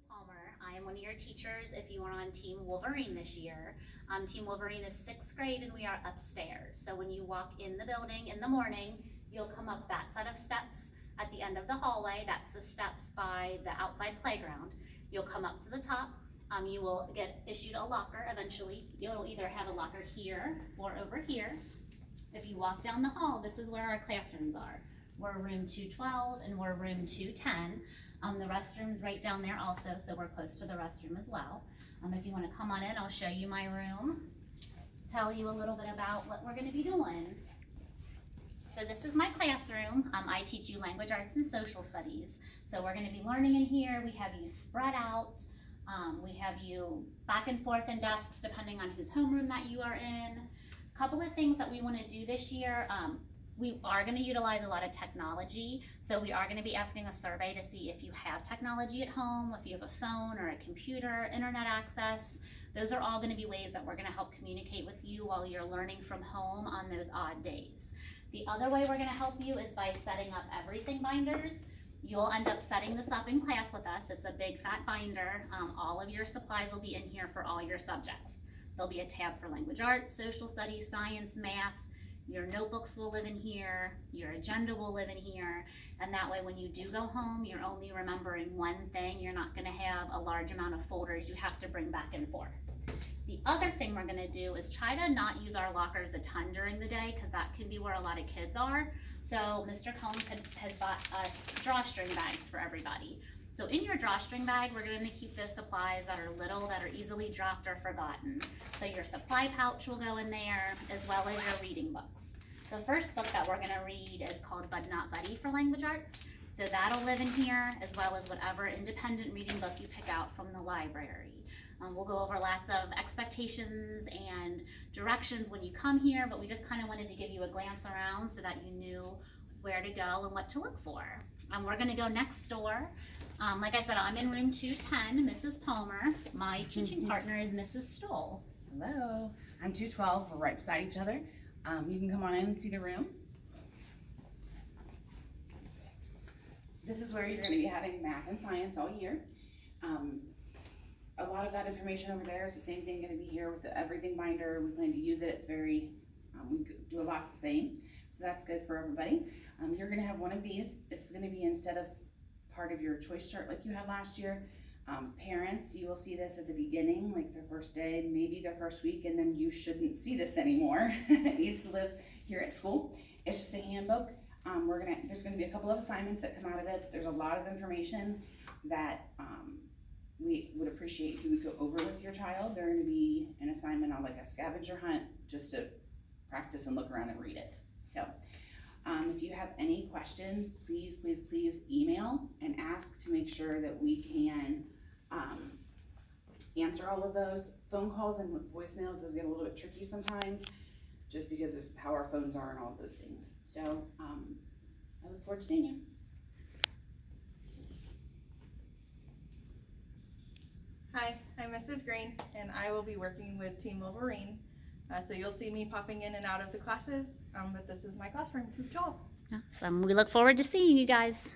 Palmer. I am one of your teachers if you are on Team Wolverine this year. Team Wolverine is 6th grade and we are upstairs. So when you walk in the building in the morning, you'll come up that set of steps at the end of the hallway. That's the steps by the outside playground. You'll come up to the top. You will get issued a locker eventually. You'll either have a locker here or over here. If you walk down the hall, this is where our classrooms are. We're room 212 and we're room 210. The restroom's right down there also, so we're close to the restroom as well. If you want to come on in, I'll show you my room, tell you a little bit about what we're going to be doing. So this is my classroom. I teach you language arts and social studies. So we're going to be learning in here. We have you spread out. We have you back and forth in desks depending on whose homeroom that you are in. A couple of things that we want to do this year. We are going to utilize a lot of technology, so we are going to be asking a survey to see if you have technology at home, if you have a phone or a computer, internet access. Those are all going to be ways that we're going to help communicate with you while you're learning from home on those odd days. The other way we're going to help you is by setting up everything binders. You'll end up setting this up in class with us. It's a big fat binder. All of your supplies will be in here for all your subjects. There'll be a tab for language arts, social studies, science, math. Your notebooks will live in here, your agenda will live in here, and that way when you do go home, you're only remembering one thing. You're not gonna have a large amount of folders you have to bring back and forth. The other thing we're gonna do is try to not use our lockers a ton during the day because that can be where a lot of kids are. So Mr. Combs has bought us drawstring bags for everybody. So in your drawstring bag, we're going to keep the supplies that are little, that are easily dropped or forgotten. So your supply pouch will go in there, as well as your reading books. The first book that we're going to read is called Bud Not Buddy for language arts. So that'll live in here, as well as whatever independent reading book you pick out from the library. We'll go over lots of expectations and directions when you come here, but we just kind of wanted to give you a glance around so that you knew where to go and what to look for. We're going to go next door. Like I said, I'm in room 210, Mrs. Palmer. My teaching partner is Mrs. Stoll. Hello, I'm 212. We're right beside each other. You can come on in and see the room. This is where you're going to be having math and science all year. A lot of that information over there is the same thing going to be here with the everything binder. We plan to use it. It's very, we do a lot the same, so that's good for everybody. You're going to have one of these. It's going to be instead of part of your choice chart like you had last year. Parents, you will see this at the beginning, like their first day, maybe their first week, and then you shouldn't see this anymore. It used to live here at school. It's just a handbook. There's gonna be a couple of assignments that come out of it. There's a lot of information that we would appreciate if you would go over with your child. They're gonna be an assignment on like a scavenger hunt just to practice and look around and read it. So if you have any questions, please email and ask to make sure that we can answer all of those. Phone calls and voicemails, those get a little bit tricky sometimes just because of how our phones are and all of those things. So I look forward to seeing you. Hi, I'm Mrs. Green, and I will be working with Team Wolverine. So you'll see me popping in and out of the classes, but this is my classroom, Group 12. Awesome. We look forward to seeing you guys.